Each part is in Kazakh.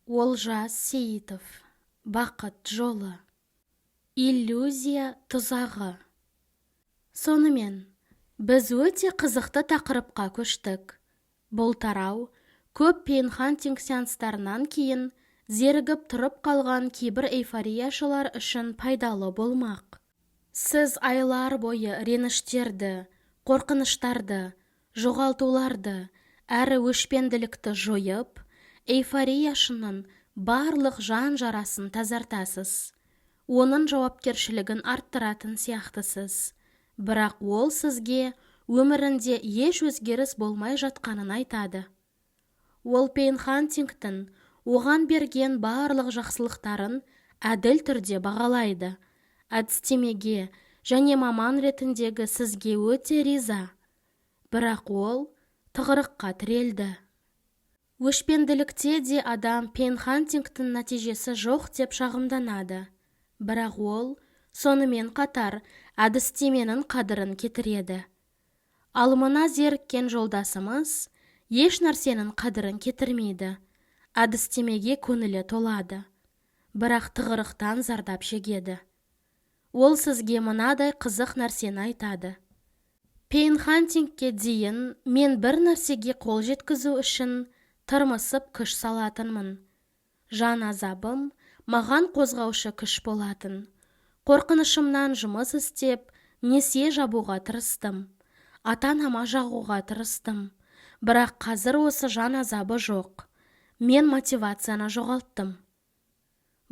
Олжас Сейітов. Бақыт жолы. Иллюзия тұзағы. Сонымен, біз өте қызықты тақырыпқа көштік. Бұл тарау көп пейнхантинг сеанстарынан кейін зерігіп тұрып қалған кейбір эйфорияшылар үшін пайдалы болмақ. Сіз айлар бойы реніштерді, қорқыныштарды, жоғалтуларды, әрі өшпенділікті жойып, эйфорияшының барлық жан жарасын тазартасыз. Оның жауапкершілігін арттыратын сияқтысыз. Бірақ ол сізге өмірінде еш өзгеріс болмай жатқанын айтады. Ол пейнхантингтің оған берген барлық жақсылықтарын әділ түрде бағалайды. Әдістемеге және маман ретіндегі сізге өте риза. Бірақ ол тығырыққа тірелді. Өшпенділікте де адам пейнхантингтің нәтижесі жоқ деп шағымданады. Бірақ ол сонымен қатар әдістеменің қадірін кетіреді. Ал мына зеріккен жолдасымыз еш нәрсенің қадірін кетірмейді. Әдістемеге көңілі толады. Бірақ тығырықтан зардап шегеді. Ол сізге мынадай қызық нәрсені айтады. Пейнхантингке дейін мен бір нәрсеге қол жеткізу үшін тырмысып күш салатынмын. Жан азабым маған қозғаушы күш болатын. Қорқынышымнан жұмыс істеп, несие жабуға тырыстым. Ата-анама жағуға тырыстым. Бірақ қазір осы жан азабы жоқ. Мен мотивацияны жоғалттым.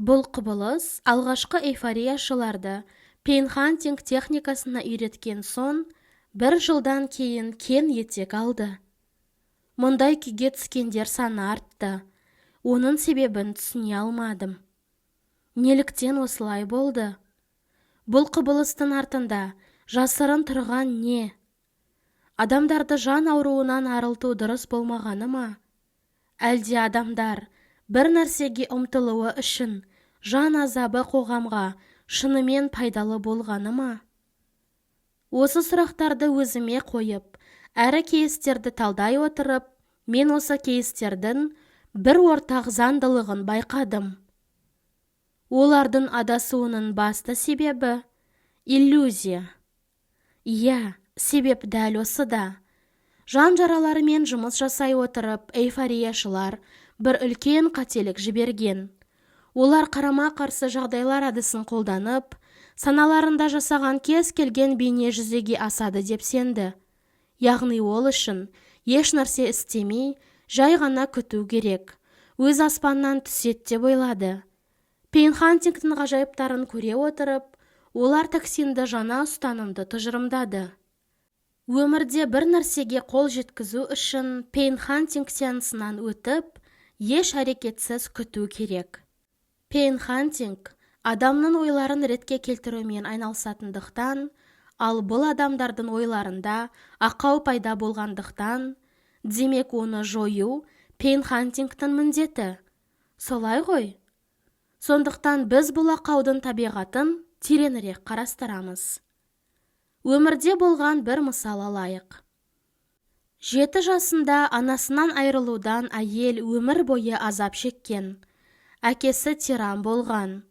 Бұл құбылыс алғашқы эйфорияшыларды пейнхантинг техникасына үйреткен соң, бір жылдан кейін кен етек алды. Мұндай күйге түскендер саны артты. Оның себебін түсіне алмадым. Неліктен осылай болды? Бұл құбылыстың артында жасырын тұрған не? Адамдарды жан ауруынан арылту дұрыс болмағаны ма? Әлде адамдар бір нәрсеге ұмтылуы үшін жан азабы қоғамға шынымен пайдалы болғаны ма? Осы сұрақтарды өзіме қойып, әрі кейістерді талдай отырып, мен осы кейістердің бір ортақ заңдылығын байқадым. Олардың адасуының басты себебі иллюзия. Иә, себеп дәл осыда. Жан жараларымен жұмыс жасай отырып, эйфорияшылар бір үлкен қателік жіберген. Олар қарама-қарсы жағдайлар әдісін қолданып, саналарында жасаған кез келген бейне жүзеге асады деп сенді. Яғни ол үшін еш нәрсе істемей, жай ғана күту керек. Өз аспаннан түсет деп ойлады. Пейнхантингтің ғажайыптарын көре отырып, олар токсинді жаңа ұстанымды тұжырымдады. Өмірде бір нәрсеге қол жеткізу үшін пейнхантинг сеансынан өтіп, еш әрекетсіз күту керек. Пейнхантинг адамның ойларын ретке келтірумен айналысатындықтан, ал бұл адамдардың ойларында ақау пайда болғандықтан, демек оны жою пейнхантингтің міндеті. Солай ғой? Сондықтан біз бұл ақаудың табиғатын тереңірек қарастырамыз. Өмірде болған бір мысал алайық. 7 жасында анасынан айырылудан әйел өмір бойы азап шеккен. Әкесі тиран болған.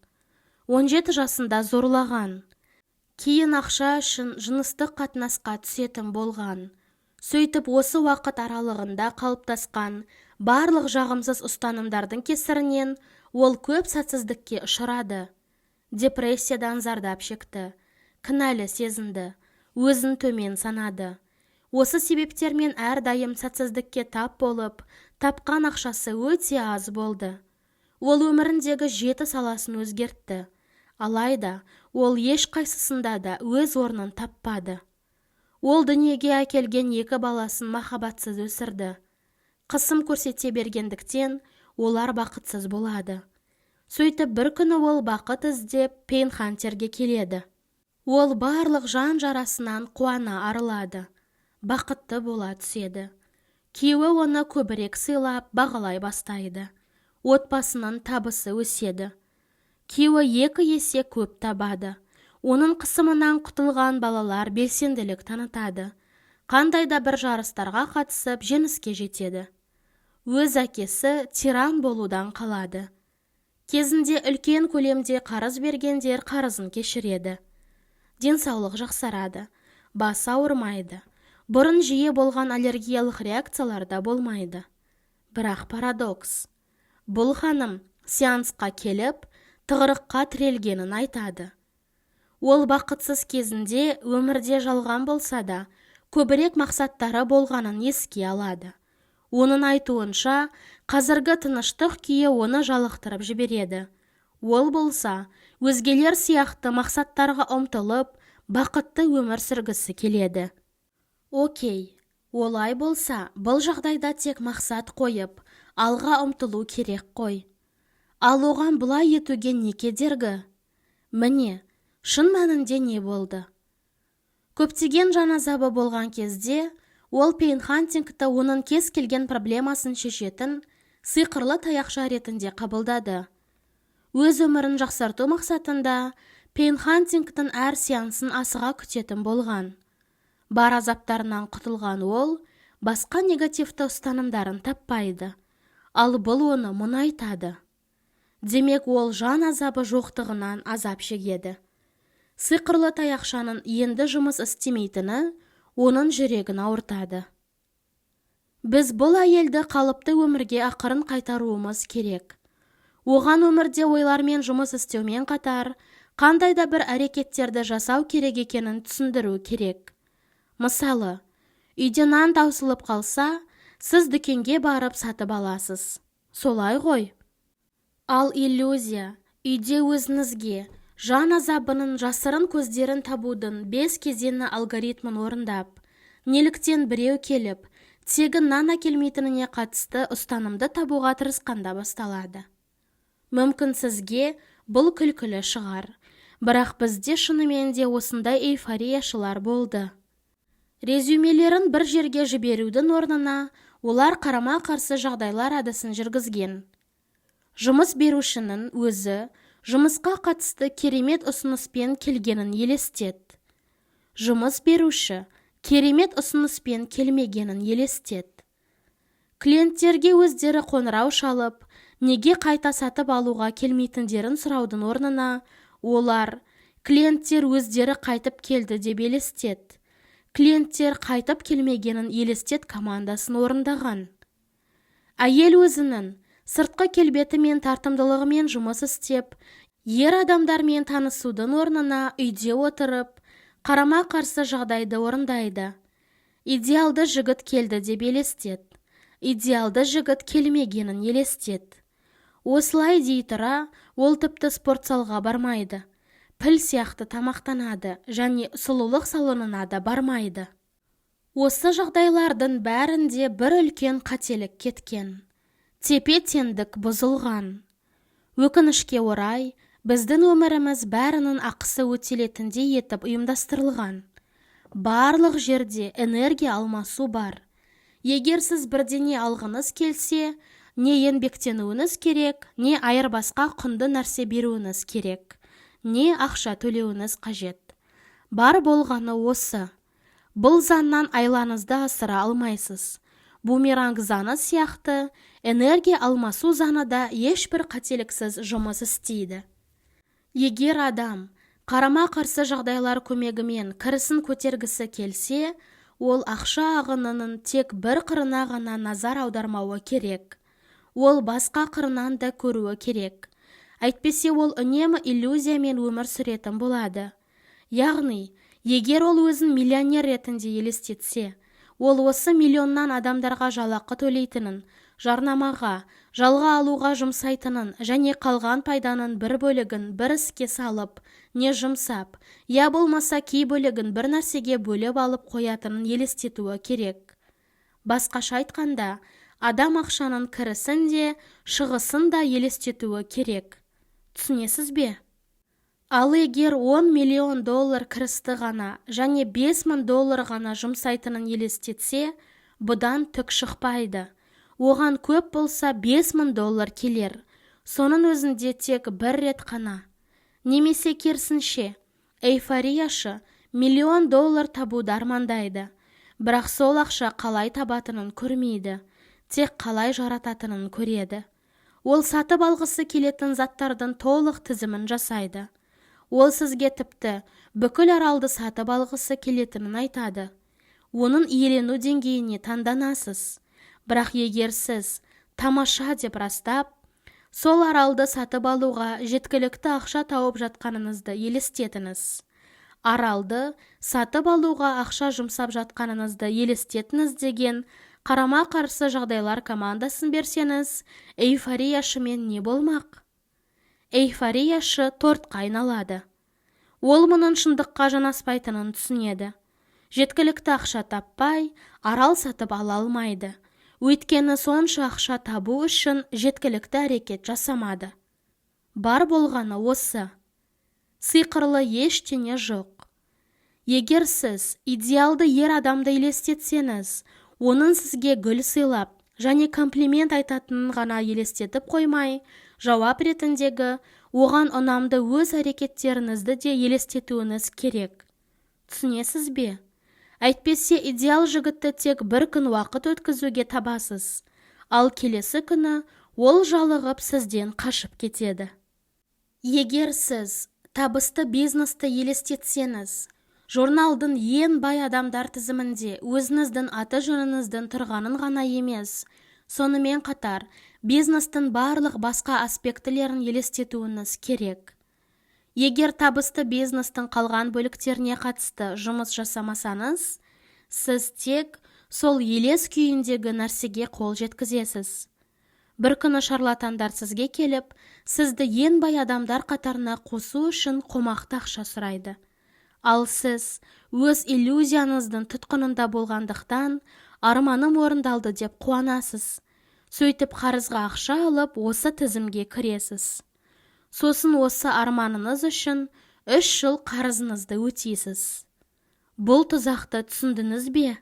17 жасында зорлаған. Кейін ақша үшін жыныстық қатынасқа түсетін болған. Сөйтіп осы уақыт аралығында қалыптасқан барлық жағымсыз ұстанымдардың кесірінен ол көп сәтсіздікке ұшырады. Депрессиядан зардап шекті. Кінәлі сезінді. Өзін төмен санады. Осы себептермен әрдайым сәтсіздікке тап болып, тапқан ақшасы өте аз болды. Ол өміріндегі 7 саласын өзгертті. Алайда, ол еш қайсысында да өз орнын таппады. Ол дүниеге әкелген 2 баласын махаббатсыз өсірді. Қысым көрсете бергендіктен, олар бақытсыз болады. Сөйтіп бір күні ол бақыт іздеп пейнхантерге келеді. Ол барлық жан жарасынан қуана арылады. Бақытты бола түседі. Күйеуі оны көбірек сыйлап, бағалай бастайды. Отбасының табысы өседі. Күйеуі 2 есе көп табады. Оның қысымынан құтылған балалар белсенділік танытады. Қандай да бір жарыстарға қатысып, жеңіске жетеді. өз әкесі тиран болудан қалады. Кезінде үлкен көлемде қарыз бергендер қарызын кешіреді. Денсаулық жақсарады, бас ауырмайды. Бұрын жиі болған аллергиялық реакциялар да болмайды. Бірақ парадокс. Бұл ханым сеансқа келіп, тығырыққа тірелгенін айтады. Ол бақытсыз кезінде өмірде жалған болса да, көбірек мақсаттары болғанын еске алады. Оның айтуынша, қазіргі тыныштық күйі оны жалықтырып жібереді. Ол болса, өзгелер сияқты мақсаттарға ұмтылып, бақытты өмір сүргісі келеді. Окей, олай болса, бұл жағдайда тек мақсат қойып, алға ұмтылу керек қой. Ал оған бұлай етуге не кедергі? Міне, шын мәнінде не болды? Көптеген жан азабы болған кезде, ол Пейн Хантингті оның кез келген проблемасын шешетін сиқырлы таяқша ретінде қабылдады. Өз өмірін жақсарту мақсатында Пейн Хантингтің әр сеансын асыға күтетін болған. Бар азаптарынан құтылған ол, басқа негативті ұстанымдарын таппайды. Ал бұл оны мұнайтады. Демек, ол жан азабы жоқтығынан азап шегеді. Сиқырлы таяқшаның енді жұмыс істемейтіні оның жүрегін ауыртады. Біз бұл әйелді қалыпты өмірге ақырын қайтаруымыз керек. Оған өмірде ойлармен жұмыс істеумен қатар, қандай да бір әрекеттерді жасау керек екенін түсіндіру керек. Мысалы, үйде нан таусылып қалса, сіз дүкенге барып сатып аласыз. Солай ғой. Ал иллюзия, үйде өзіңізге жан азабының жасырын көздерін табудың 5 кезеңі алгоритмін орындап, неліктен біреу келіп, тегін нан әкелмейтініне қатысты ұстанымды табуға тырысқанда басталады. Мүмкін сізге бұл күлкілі шығар, бірақ бізде шынымен де осындай эйфорияшылар болды. Резюмелерін бір жерге жіберудің орнына, олар қарама-қарсы жағдайлар әдісін жүргізген. Жұмыс берушінің өзі жұмысқа қатысты керемет ұсыныспен келгенін елестет. Жұмыс беруші керемет ұсыныспен келмегенін елестет. Клиенттерге өздері қоңырау шалып, неге қайта сатып алуға келмейтіндерін сұраудың орнына, олар клиенттер өздері қайтып келді деп елестет. Клиенттер қайтып келмегенін елестет командасын орындаған. Әйел өзінің сыртқы келбеті мен тартымдылығымен жұмыс істеп, ер адамдармен танысудың орнына үйде отырып, қарама-қарсы жағдайды орындайды. Идеалды жігіт келді деп елестет. Идеалды жігіт келмегенін елестет. Осылай дей тұра, ол тіпті спортзалға бармайды. Піл сияқты тамақтанады және сұлулық салонына да бармайды. Осы жағдайлардың бәрінде бір үлкен қателік кеткен. Тепе-теңдік бұзылған. Өкінішке орай, біздің өміріміз бәрінің ақысы өтелетіндей етіп ұйымдастырылған. Барлық жерде энергия алмасу бар. Егер сіз бірдеңе алғыңыз келсе, не еңбектенуіңіз керек, не айырбасқа құнды нәрсе беруіңіз керек, не ақша төлеуіңіз қажет. Бар болғаны осы. Бұл заңнан айлаңызды асыра алмайсыз. Бумеранг заңы сияқты, энергия алмасу заңы да ешбір қателіксіз жұмыс істейді. Егер адам қарама-қарсы жағдайлар көмегімен кірісін көтергісі келсе, ол ақша ағынының тек бір қырына ғана назар аудармауы керек. Ол басқа қырынан да көруі керек. Әйтпесе ол үнемі иллюзиямен өмір сүретін болады. Яғни, егер ол өзін миллионер ретінде елестетсе, ол осы миллионнан адамдарға жалақы төлейтінін, жарнамаға, жалға алуға жұмсайтынын және қалған пайданың бір бөлігін бір іске салып, не жұмсап, я болмаса кей бөлігін бір нәрсеге бөліп алып қоятынын елестетуі керек. Басқаша айтқанда, адам ақшаның кірісін де, шығысын да елестетуі керек. Түсінесіз бе? Ал егер 10 миллион доллар кірісті ғана және 5000 доллар ғана жұмсайтынын елестетсе, бұдан түк шықпайды. Оған көп болса 5000 доллар келер. Соның өзінде тек бір рет қана. Немесе керісінше, эйфорияшы миллион доллар табуды армандайды. Бірақ сол ақша қалай табатынын көрмейді. тек қалай жарататынын көреді. Ол сатып алғысы келетін заттардың толық тізімін жасайды. Ол сізге тіпті бүкіл аралды сатып алғысы келетінін айтады. Оның иелену деңгейіне таңданасыз. Бірақ егер сіз тамаша деп растап, сол аралды сатып алуға жеткілікті ақша тауып жатқаныңызды елестетіңіз. Аралды сатып алуға ақша жұмсап жатқаныңызды елестетіңіз деген қарама-қарсы жағдайлар командасын берсеңіз, эйфорияшымен не болмақ? Эйфорияшы тортқа айналады. Ол мұның шындыққа жанаспайтынын түсінеді. Жеткілікті ақша таппай, арал сатып ала алмайды. Өйткені сонша ақша табу үшін жеткілікті әрекет жасамады. Бар болғаны осы. Сиқырлы ештеңе жоқ. Егер сіз идеалды ер адамды елестетсеңіз, оның сізге гүл сыйлап және комплимент айтатынын ғана елестетіп қоймай, жауап ретіндегі оған ұнамды өз әрекеттеріңізді де елестетуіңіз керек. Түсінесіз бе? Әйтпесе идеал жігітті тек бір күн уақыт өткізуге табасыз, ал келесі күні ол жалығып сізден қашып кетеді. Егер сіз табысты бизнесті елестетсеңіз, журналдың ең бай адамдар тізімінде өзіңіздің аты-жөніңіздің тұрғанын ғана емес, сонымен қатар бизнестің барлық басқа аспектілерін елестетуіңіз керек. Егер табысты бизнестің қалған бөліктеріне қатысты жұмыс жасамасаңыз, сіз тек сол елес күйіндегі нәрсеге қол жеткізесіз. Бір күні шарлатандар сізге келіп, сізді ең бай адамдар қатарына қосу үшін қомақты ақша сұрайды. Ал сіз өз иллюзияңыздың тұтқынында болғандықтан, арманым орындалды деп қуанасыз. Сөйтіп қарызға ақша алып, осы тізімге кіресіз. Сосын осы арманыңыз үшін 3 жыл қарызыңызды өтейсіз. Бұл тұзақты түсіндіңіз бе?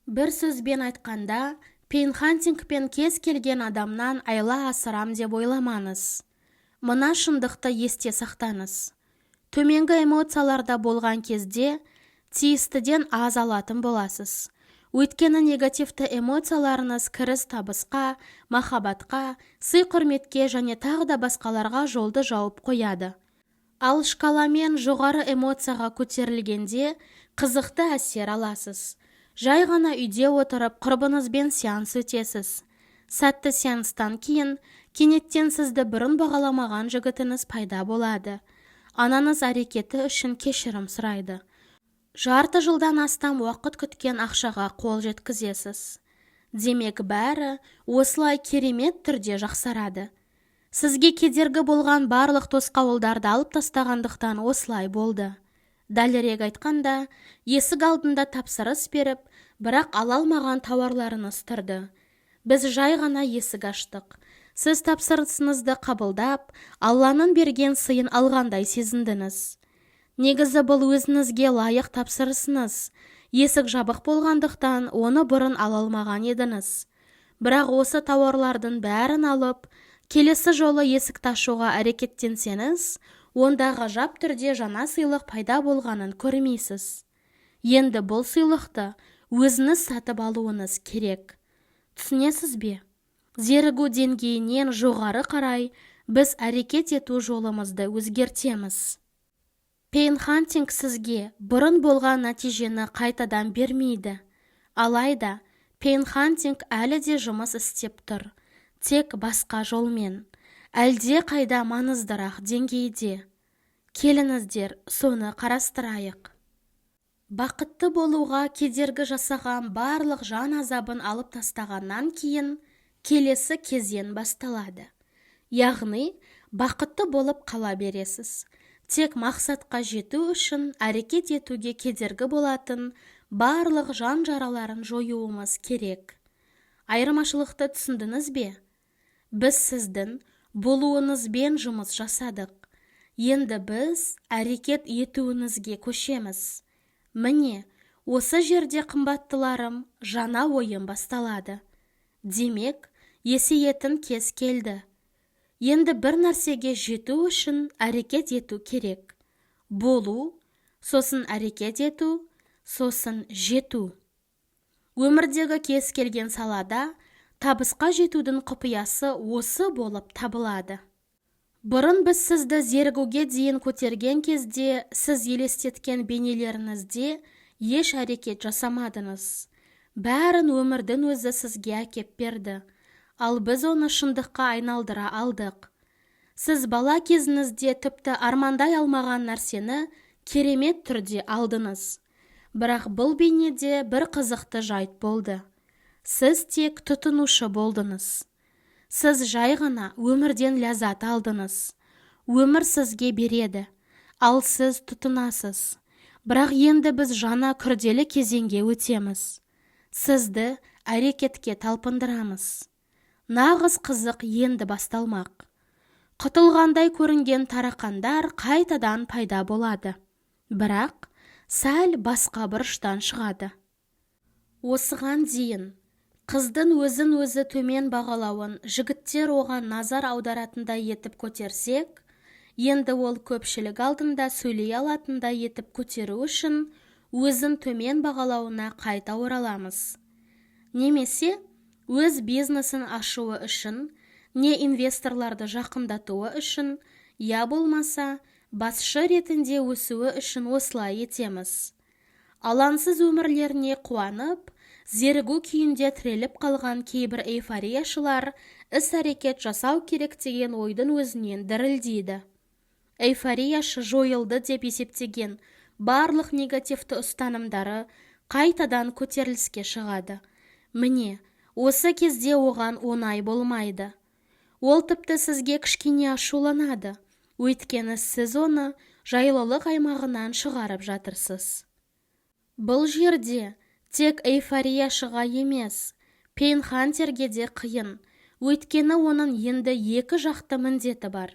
Бір сөзбен айтқанда, пейнхантингпен кез келген адамнан айла асырам деп ойламаңыз. Мына шындықты есте сақтаңыз. Төменгі эмоцияларда болған кезде тиістіден аз алатын боласыз. Өйткені негативті эмоцияларыңыз кіріс табысқа, махаббатқа, сый-құрметке және тағы да басқаларға жолды жауып қояды. Ал шкаламен жоғары эмоцияға көтерілгенде қызықты әсер аласыз. Жай ғана үйде отырып құрбыңызбен сеанс өтесіз. Сәтті сеанстан кейін кенеттен сізді бұрын бағаламаған жігітіңіз пайда болады. Анаңыз әрекеті үшін кешірім сұрайды. Жарты жылдан астам уақыт күткен ақшаға қол жеткізесіз. Демек бәрі осылай керемет түрде жақсарады. Сізге кедергі болған барлық тосқауылдарды алып тастағандықтан осылай болды. Дәлірек айтқанда, есік алдында тапсырыс беріп, бірақ ала алмаған тауарларыңыз тұрды. Біз жай ғана есік аштық. Сіз тапсырысыңызды қабылдап, Алланың берген сыйын алғандай сезіндіңіз. Негізі бұл өзіңізге лайық тапсырысыңыз. Есік жабық болғандықтан, оны бұрын ала алмаған едіңіз. Бірақ осы тауарлардың бәрін алып, келесі жолы есікті ашуға әрекеттенсеңіз, онда ғажап түрде жаңа сыйлық пайда болғанын көрмейсіз. Енді бұл сыйлықты өзіңіз сатып алуыңыз керек. Түсінесіз бе? Зерігу деңгейінен жоғары қарай біз әрекет ету жолымызды өзгертеміз. Пейнхантинг сізге бұрын болған нәтижені қайтадан бермейді. Алайда, пейнхантинг әлі де жұмыс істеп тұр. Тек басқа жолмен. Әлде қайда маңыздырақ деңгейде. Келіңіздер, соны қарастырайық. Бақытты болуға кедергі жасаған барлық жан азабын алып тастағаннан кейін, келесі кезең басталады. Яғни, бақытты болып қала бересіз. Тек мақсатқа жету үшін әрекет етуге кедергі болатын барлық жан жараларын жоюымыз керек. Айырмашылықты түсіндіңіз бе? Біз сіздің болуыңызбен жұмыс жасадық. Енді біз әрекет етуіңізге көшеміз. Міне, осы жерде қымбаттыларым, жаңа ойын басталады. Демек, есейетін кез келді. Енді бір нәрсеге жету үшін әрекет ету керек. Болу, сосын әрекет ету, сосын жету. Өмірдегі кез келген салада табысқа жетудің құпиясы осы болып табылады. Бұрын біз сізді зерігуге дейін көтерген кезде сіз елестеткен бейнелеріңізде еш әрекет жасамадыңыз. Бәрін өмірдің өзі сізге әкеп берді, ал біз оны шындыққа айналдыра алдық. Сіз бала кезіңізде тіпті армандай алмаған нәрсені керемет түрде алдыңыз. Бірақ бұл бейнеде бір қызықты жайт болды. Сіз тек тұтынушы болдыңыз. Сіз жай ғана өмірден ләззат алдыңыз. Өмір сізге береді, ал сіз тұтынасыз. Бірақ енді біз жаңа күрделі кезеңге өтеміз. Сізді әрекетке талпындырамыз. Нағыз қызық енді басталмақ. Құтылғандай көрінген тарақандар қайтадан пайда болады. Бірақ сәл басқа бұрыштан шығады. Осыған дейін қыздың өзін-өзі төмен бағалауын жігіттер оған назар аударатындай етіп көтерсек, енді ол көпшілік алдында сөйлей алатындай етіп көтеру үшін өзін төмен бағалауына қайта ораламыз. Немесе өз бизнесін ашуы үшін, не инвесторларды жақындатуы үшін, я болмаса басшы ретінде өсуі үшін осылай етеміз. Алаңсыз өмірлеріне қуанып, зерігу күйінде тіреліп қалған кейбір эйфорияшылар іс-әрекет жасау керек деген ойдың өзінен дірілдейді. Эйфорияшы жойылды деп есептеген барлық негативті ұстанымдары қайтадан көтеріліске шығады. Міне, осы кезде оған оңай болмайды. Ол тіпті сізге кішкене ашуланады, өйткені сіз оны жайлылық аймағынан шығарып жатырсыз. Бұл жерде тек эйфорияшыға емес, пейнхантерге де қиын, өйткені оның енді екі жақты міндеті бар.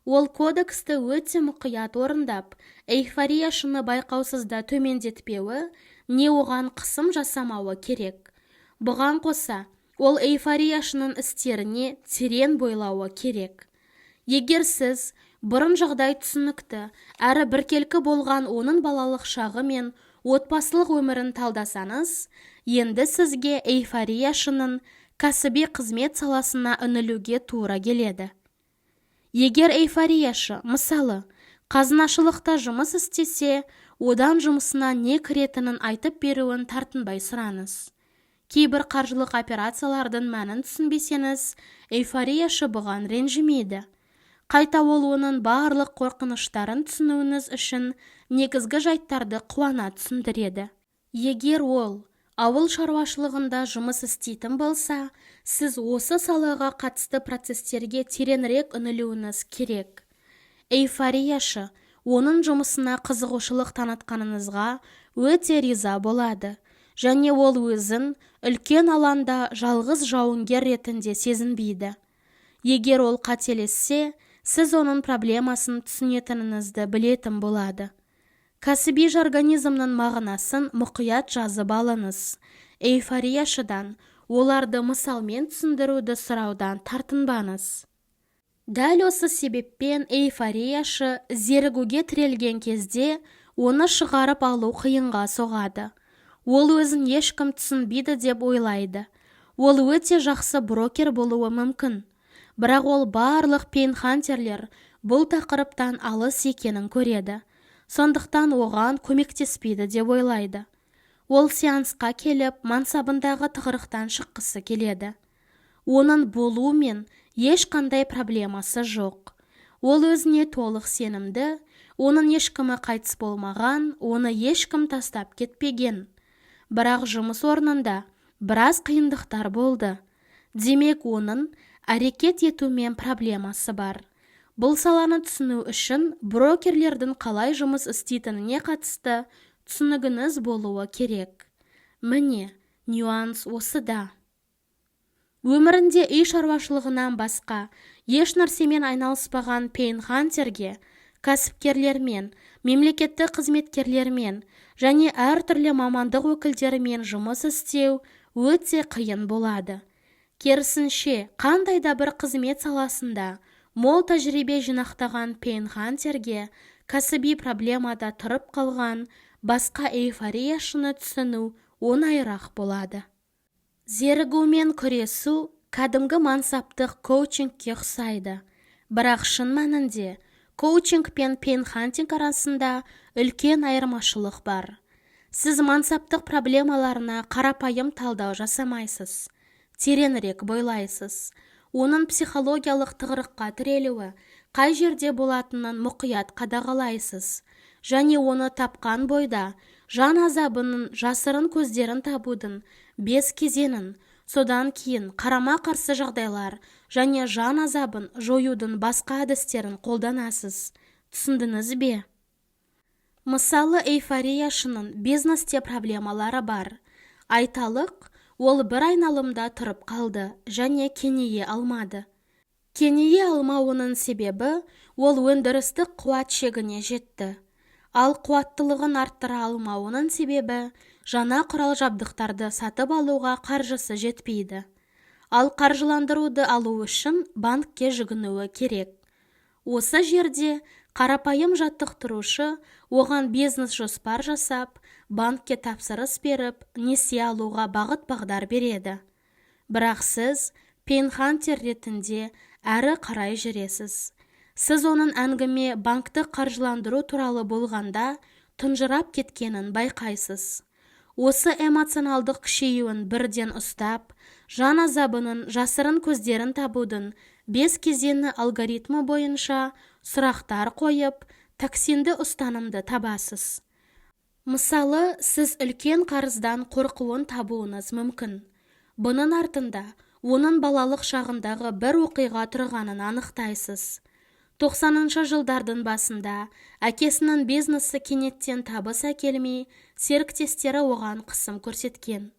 Ол кодексті өте мұқият орындап, эйфорияшыны байқаусызда төмендетпеуі, не оған қысым жасамауы керек. Бұған қоса, ол эйфорияшының істеріне терең бойлауы керек. Егер сіз бұрын жағдай түсінікті, әрі біркелкі болған оның балалық шағы мен отбасылық өмірін талдасаңыз, енді сізге эйфорияшының кәсіби қызмет саласына үңілуге тура келеді. Егер эйфорияшы, мысалы, қазынашылықта жұмыс істесе, одан жұмысына не кіретінін айтып беруін тартынбай сұраңыз. Кейбір қаржылық операциялардың мәнін түсінбесеңіз, эйфорияшы бұған ренжімейді. Қайта ол оның барлық қорқыныштарын түсінуіңіз үшін негізгі жайттарды қуана түсіндіреді. Егер ол ауыл шаруашылығында жұмыс істейтін болса, сіз осы салаға қатысты процестерге тереңірек үңілуіңіз керек. Эйфорияшы оның жұмысына қызығушылық танытқаныңызға өте риза болады, және ол өзін үлкен алаңда жалғыз жауынгер ретінде сезінбейді. Егер ол қателессе, сіз оның проблемасын түсінетініңізді білетін болады. Кәсіби жаргонизмнің мағынасын мұқият жазып алыңыз. Эйфорияшыдан оларды мысалмен түсіндіруді сұраудан тартынбаңыз. Дәл осы себеппен эйфорияшы зерігуге тірелген кезде оны шығарып алу қиынға соғады. Ол өзін ешкім түсінбейді деп ойлайды. Ол өте жақсы брокер болуы мүмкін. Бірақ ол барлық пейнхантерлер бұл тақырыптан алыс екенін көреді. Сондықтан оған көмектеспейді деп ойлайды. Ол сеансқа келіп, мансабындағы тығырықтан шыққысы келеді. Оның болуымен ешқандай проблемасы жоқ. Ол өзіне толық сенімді, оның ешкімі қайтыс болмаған, оны ешкім тастап кетпеген. Бірақ жұмыс орнында біраз қиындықтар болды. Демек, оның әрекет етумен проблемасы бар. Бұл саланы түсіну үшін брокерлердің қалай жұмыс істейтініне қатысты түсінігіңіз болуы керек. Міне, нюанс осыда. Өмірінде үй шаруашылығынан басқа еш нәрсемен айналыспаған пейнхантерге, кәсіпкерлермен, мемлекеттік қызметкерлермен және әртүрлі мамандық өкілдерімен жұмыс істеу өте қиын болады. Керісінше, қандай да бір қызмет саласында мол тәжірибе жинақтаған пейнхантерге кәсіби проблемада тұрып қалған басқа эйфорияшыны түсіну оңайырақ болады. Зерігумен күресу кәдімгі мансаптық коучингке ұқсайды. Бірақ шын мәнінде коучинг пен пейнхантинг арасында үлкен айырмашылық бар. Сіз мансаптық проблемаларына қарапайым талдау жасамайсыз. Тереңірек бойлайсыз. Оның психологиялық тығырыққа тірелуі қай жерде болатынын мұқият қадағалайсыз. Және оны тапқан бойда жан азабының жасырын көздерін табудың 5 кезеңін, содан кейін қарама-қарсы жағдайлар және жан азабын жоюдың басқа әдістерін қолданасыз. Түсіндіңіз бе? Мысалы, эйфорияшының бизнесте проблемалары бар. Айталық, ол бір айналымда тұрып қалды және кеңейе алмады. Кеңейе алмауының себебі ол өндірістік қуат шегіне жетті. Ал қуаттылығын арттыра алмауының себебі жаңа құрал жабдықтарды сатып алуға қаржысы жетпейді. Ал қаржыландыруды алу үшін банкке жүгінуі керек. Осы жерде қарапайым жаттықтырушы оған бизнес жоспар жасап, банкке тапсырыс беріп, несие алуға бағыт-бағдар береді. Бірақ сіз пейнхантер ретінде әрі қарай жүресіз. Сіз оның әңгіме банкты қаржыландыру туралы болғанда тұнжырап кеткенін байқайсыз. Осы эмоционалдық күшеюін бірден ұстап, жан азабының жасырын көздерін табудың 5 кезеңі алгоритмі бойынша сұрақтар қойып, токсинді ұстанымды табасыз. Мысалы, сіз үлкен қарыздан қорқуын табуыңыз мүмкін. Бұның артында оның балалық шағындағы бір оқиға тұрғанын анықтайсыз. 90-шы жылдардың басында әкесінің бизнесі кенеттен табыс әкелмей, серіктестері оған қысым көрсеткен.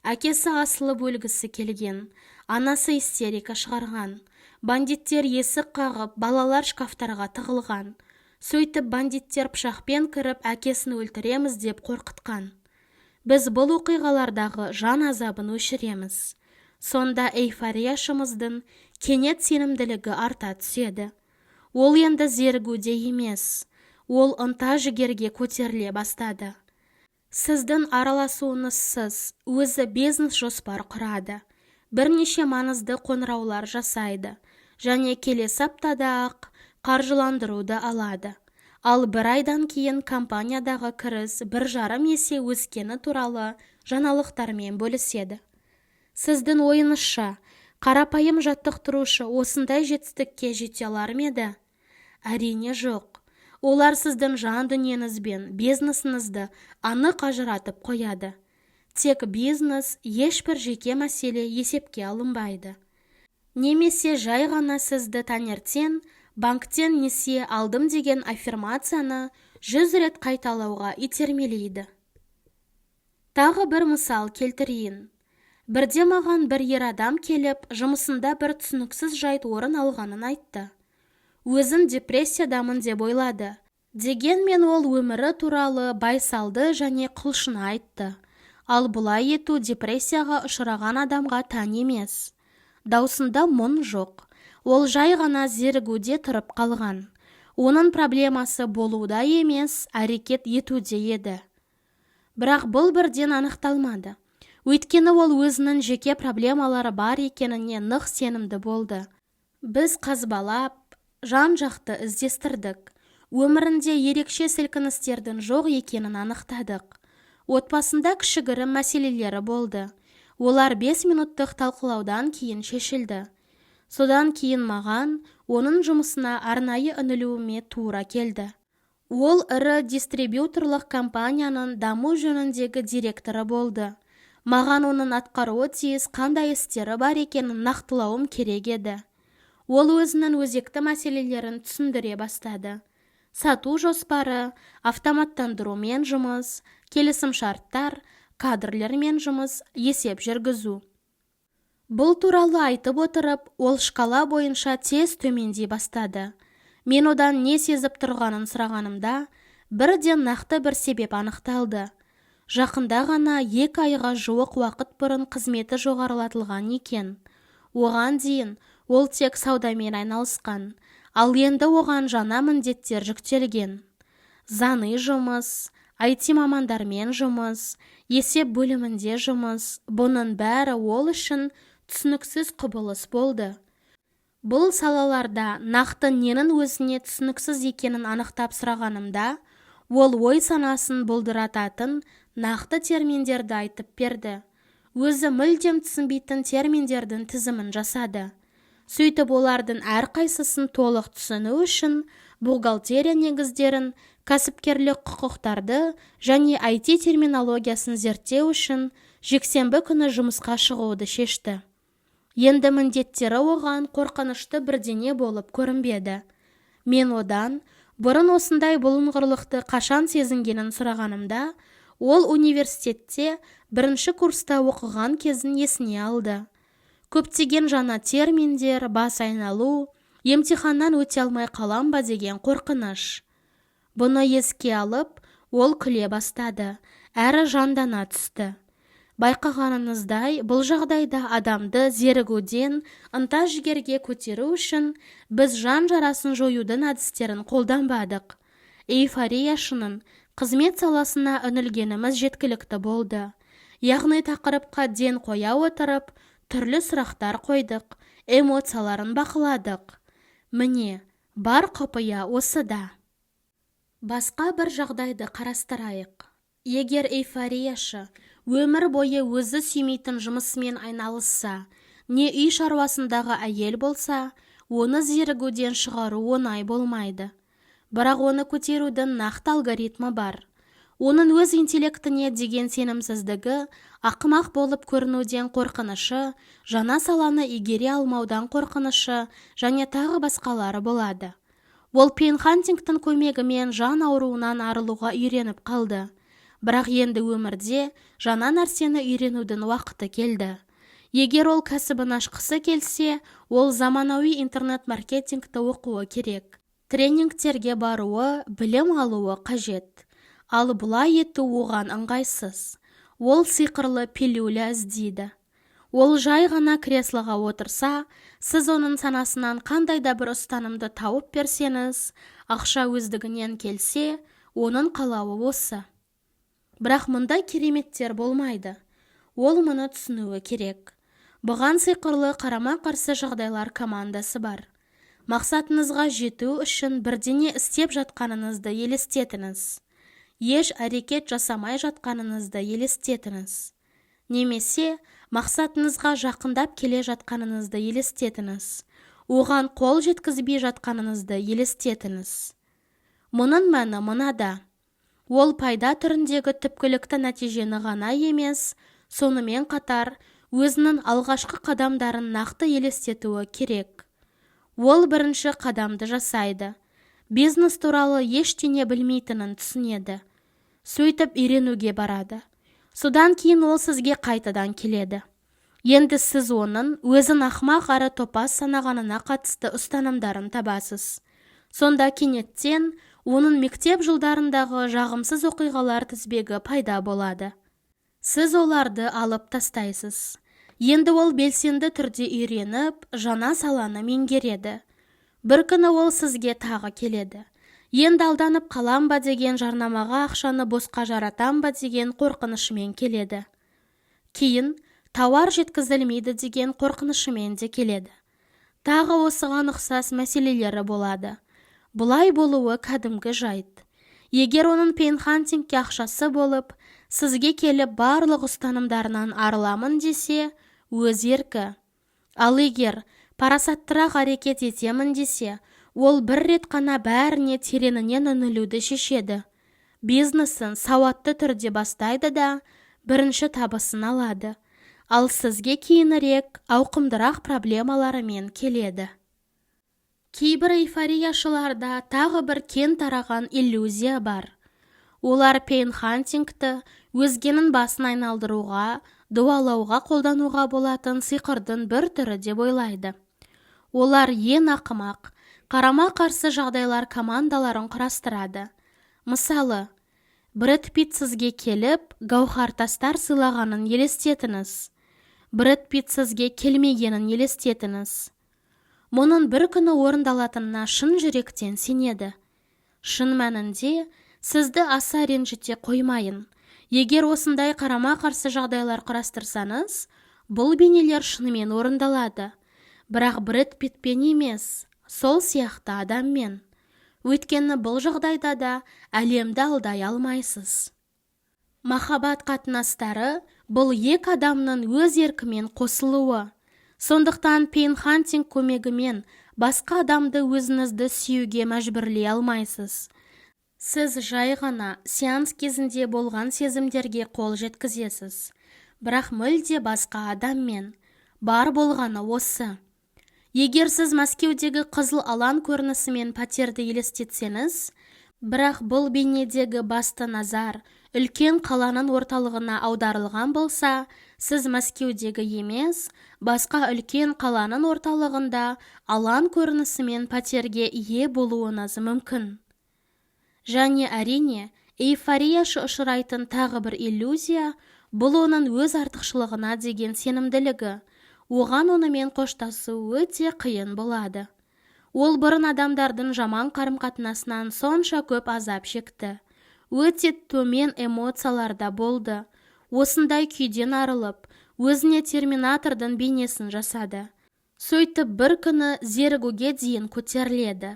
Әкесі асылып өлгісі келген, анасы истерика шығарған. Бандиттер есік қағып, балалар шкафтарға тығылған. Сөйтіп бандиттер пышақпен кіріп, әкесін өлтіреміз деп қорқытқан. Біз бұл оқиғалардағы жан азабын өшіреміз. Сонда эйфорияшымыздың кенет сенімділігі арта түседі. Ол енді зерігуде емес, ол ынта жігерге көтеріле бастады. Сіздің араласуыңызсыз өзі бизнес жоспар құрады. Бірнеше маңызды қоңыраулар жасайды және келесі аптада-ақ қаржыландыруды алады. Ал бір айдан кейін компаниядағы кіріс 1,5 есе өскені туралы жаңалықтармен бөліседі. Сіздің ойыңызша, қарапайым жаттықтырушы осындай жетістікке жете алар ма еді? Әрине жоқ. Олар сіздің жан дүниеңіз бен бизнесіңізді анық ажыратып қояды. Тек бизнес ешбір жеке мәселе есепке алынбайды. Немесе жай ғана сізді таңертең банктен несие алдым деген аффирмацияны 100 рет қайталауға итермелейді. Тағы бір мысал келтірейін. Бірде маған бір ер адам келіп, жұмысында бір түсініксіз жайт орын алғанын айтты. Өзін депрессиядамын деп ойлады. Дегенмен ол өмірі туралы байсалды және құлшына айтты. Ал бұлай ету депрессияға ұшыраған адамға тән емес. Даусында мұң жоқ. Ол жай ғана зерігуде тұрып қалған. Оның проблемасы болуда емес, әрекет етуде еді. Бірақ бұл бірден анықталмады. Өйткені ол өзінің жеке проблемалары бар екеніне нық сенімді болды. Біз қазбалап, жан-жақты іздестірдік. Өмірінде ерекше сілкіністердің жоқ екенін анықтадық. Отбасында кішігірім мәселелері болды. Олар 5 минуттық талқылаудан кейін шешілді. Содан кейін маған оның жұмысына арнайы үңілуіме тура келді. Ол ірі дистрибьюторлық компанияның даму жөніндегі директоры болды. Маған оның атқаруы тиіс қандай істері бар екенін нақтылауым керек еді. Ол өзінің өзекті мәселелерін түсіндіре бастады. Сату жоспары, автоматтандырумен жұмыс, келісімшарттар, кадрлермен жұмыс, есеп жүргізу. Бұл туралы айтып отырып, ол шкала бойынша тез төмендей бастады. Мен одан не сезіп тұрғанын сұрағанымда, бірден нақты бір себеп анықталды. Жақында ғана 2 айға жуық уақыт бұрын қызметі жоғарылатылған екен. Оған дейін ол тек саудамен айналысқан, ал енді оған жаңа міндеттер жүктелген. Заңи жұмыс, IT мамандармен жұмыс, есеп бөлімінде жұмыс, бұның бәрі ол үшін түсініксіз құбылыс болды. Бұл салаларда нақты ненің өзіне түсініксіз екенін анықтап сұрағанымда, ол ой санасын бұлдырататын нақты терминдерді айтып берді. Өзі мүлдем түсінбейтін терминдердің тізімін жасады. Сөйтіп олардың әрқайсысын толық түсіну үшін бухгалтерия негіздерін, кәсіпкерлік құқықтарды және IT терминологиясын зерттеу үшін жексенбі күні жұмысқа шығуды шешті. Енді міндеттері оған қорқынышты бірдеңе болып көрінбеді. Мен одан бұрын осындай бұлыңғырлықты қашан сезінгенін сұрағанымда, ол университетте бірінші курста оқыған кезін есіне алды. Көптеген жаңа терминдер, бас айналу, емтиханнан өте алмай қалам ба деген қорқыныш. Бұны еске алып, ол күле бастады, әрі жандана түсті. Байқағаныңыздай, бұл жағдайда адамды зерігуден ынта-жігерге көтеру үшін біз жан жарасын жоюдың әдістерін қолданбадық. Эйфорияшының қызмет саласына үңілгеніміз жеткілікті болды. Яғни тақырыпқа ден қоя отырып, түрлі сұрақтар қойдық, эмоцияларын бақыладық. Міне, бар құпия осыда. Басқа бір жағдайды қарастырайық. Егер эйфорияшы өмір бойы өзі сүймейтін жұмысымен айналысса, не үй шаруасындағы әйел болса, оны зерігуден шығару оңай болмайды. Бірақ оны көтерудің нақты алгоритмі бар. Оның өз интеллектіне деген сенімсіздігі, ақымақ болып көрінуден қорқынышы, жаңа саланы игере алмаудан қорқынышы және тағы басқалары болады. Ол пейнхантингтің көмегімен жан ауруынан арылуға үйреніп қалды. Бірақ енді өмірде жаңа нәрсені үйренудің уақыты келді. Егер ол кәсібін ашқысы келсе, ол заманауи интернет-маркетингті оқуы керек. Тренингтерге баруы, білім алуы қажет. Ал бұлай ету оған ыңғайсыз. Ол сиқырлы пилюля іздейді. Ол жай ғана креслоға отырса, сіз оның санасынан қандай да бір ұстанымды тауып берсеңіз, ақша өздігінен келсе, оның қалауы осы. Бірақ мұндай кереметтер болмайды. Ол мұны түсінуі керек. Бұған сиқырлы қарама-қарсы жағдайлар командасы бар. Мақсатыңызға жету үшін бірдеңе істеп жатқаныңызды елестетіңіз. Еш әрекет жасамай жатқаныңызды елестетіңіз. Немесе мақсатыңызға жақындап келе жатқаныңызды елестетіңіз. Оған қол жеткізбей жатқаныңызды елестетіңіз. Мұның мәні мынада. Ол пайда түріндегі түпкілікті нәтижені ғана емес, сонымен қатар өзінің алғашқы қадамдарын нақты елестетуі керек. Ол бірінші қадамды жасайды. Бизнес туралы ештеңе білмейтінін түсінеді. Сөйтіп үйренуге барады. Содан кейін ол сізге қайтадан келеді. Енді сіз оның өзін ақымақ әрі топас санағанына қатысты ұстанымдарын табасыз. Сонда кенеттен оның мектеп жылдарындағы жағымсыз оқиғалар тізбегі пайда болады. Сіз оларды алып тастайсыз. Енді ол белсенді түрде үйреніп, жаңа саланы меңгереді. Бір күні ол сізге тағы келеді. Енді алданып қалам ба деген жарнамаға ақшаны босқа жаратам ба деген қорқынышымен келеді. Кейін тауар жеткізілмейді деген қорқынышымен де келеді. Тағы осыған ұқсас мәселелері болады. Бұлай болуы кәдімгі жайт. Егер оның пейнхантингке ақшасы болып, сізге келіп барлық ұстанымдарынан арыламын десе, өз еркі. Ал егер парасаттырақ әрекет етемін десе, ол бір рет қана бәріне тереңінен үңілуді шешеді. Бизнесін сауатты түрде бастайды да, бірінші табысын алады. Ал сізге кейінірек ауқымдырақ проблемаларымен келеді. Кейбір эйфорияшыларда тағы бір кең тараған иллюзия бар. Олар пейнхантингті өзгенің басын айналдыруға, дуалауға қолдануға болатын сиқырдың бір түрі деп ойлайды. Олар ең ақымақ, қарама-қарсы жағдайлар командаларын құрастырады. Мысалы, Брэд Питт сізге келіп, гауһар тастар сыйлағанын елестетіңіз. Брэд Питт сізге келмегенін елестетіңіз. Мұның бір күні орындалатынына шын жүректен сенеді. Шын мәнінде, сізді аса ренжіте қоймайын. Егер осындай қарама-қарсы жағдайлар қарастырсаңыз, бұл бейнелер шынымен орындалады. Бірақ Брэд Питтпен емес, сол сияқты адаммен. Өйткені бұл жағдайда да әлемді алдай алмайсыз. Махаббат қатынастары бұл екі адамның өз еркімен қосылуы. Сондықтан пейнхантинг көмегімен басқа адамды өзіңізді сүюге мәжбүрлей алмайсыз. Сіз жай ғана сеанс кезінде болған сезімдерге қол жеткізесіз. Бірақ мүлде басқа адаммен. Бар болғаны осы. Егер сіз Мәскеудегі қызыл алаң көрінісімен пәтерді елестетсеңіз, бірақ бұл бейнедегі басты назар үлкен қаланың орталығына аударылған болса, сіз Мәскеудегі емес, басқа үлкен қаланың орталығында алаң көрінісімен пәтерге ие болуыңыз мүмкін. Және әрине, эйфорияшы ұшырайтын тағы бір иллюзия, бұл оның өз артықшылығына деген сенімділігі. Оған онымен қоштасу өте қиын болады. Ол бұрын адамдардың жаман қарым-қатынасынан сонша көп азап шекті. Өте төмен эмоцияларда болды. Осындай күйден арылып, өзіне терминатордың бейнесін жасады. Сөйтіп бір күні зерігуге дейін көтеріледі.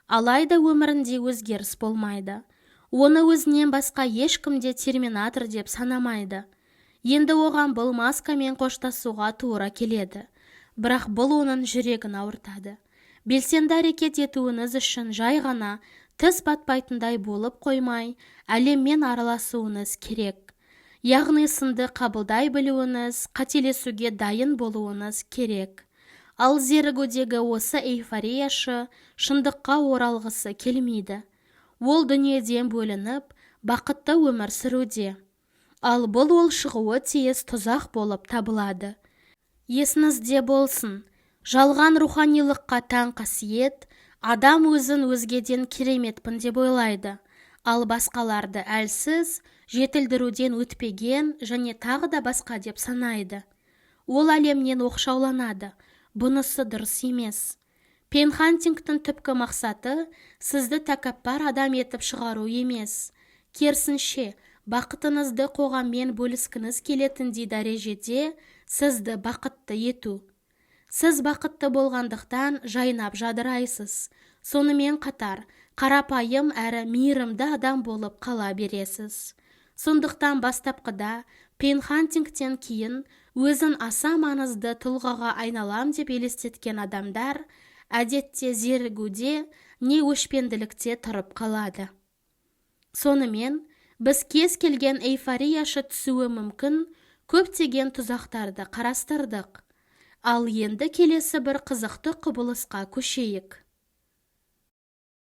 Алайда өмірінде өзгеріс болмайды. Оны өзінен басқа ешкімде терминатор деп санамайды. Енді оған бұл маскамен қоштасуға тура келеді. Бірақ бұл оның жүрегін ауыртады. Белсенді әрекет етуіңіз үшін жай ғана тіс батпайтындай болып қоймай, әлеммен араласуыңыз керек. Яғни сынды қабылдай білуіңіз, қателесуге дайын болуыңыз керек. Ал зерігудегі осы эйфорияшы шындыққа оралғысы келмейді. Ол дүниеден бөлініп, бақытты өмір сүруде. Ал бұл ол шығуы тиіс тұзақ болып табылады. Есіңізде болсын, жалған руханилыққа тән қасиет, адам өзін өзгеден кереметпін деп ойлайды, ал басқаларды әлсіз, жетілдіруден өтпеген және тағы да басқа деп санайды. Ол әлемнен оқшауланады, бұнысы дұрыс емес. Пейнхантингтің түпкі мақсаты сізді тәкаппар адам етіп шығару емес. Керісінше, бақытыңызды қоғаммен бөліскіңіз келетіндей дәрежеде сізді бақытты ету. Сіз бақытты болғандықтан жайнап жадырайсыз. Сонымен қатар, қарапайым әрі мейірімді адам болып қала бересіз. Сондықтан бастапқыда пейнхантингтен кейін өзін аса маңызды тұлғаға айналам деп елестеткен адамдар әдетте зерігуде не өшпенділікте тұрып қалады. Сонымен, біз кез келген эйфорияшы түсуі мүмкін көптеген тұзақтарды қарастырдық. Ал енді келесі бір қызықты құбылысқа көшейік.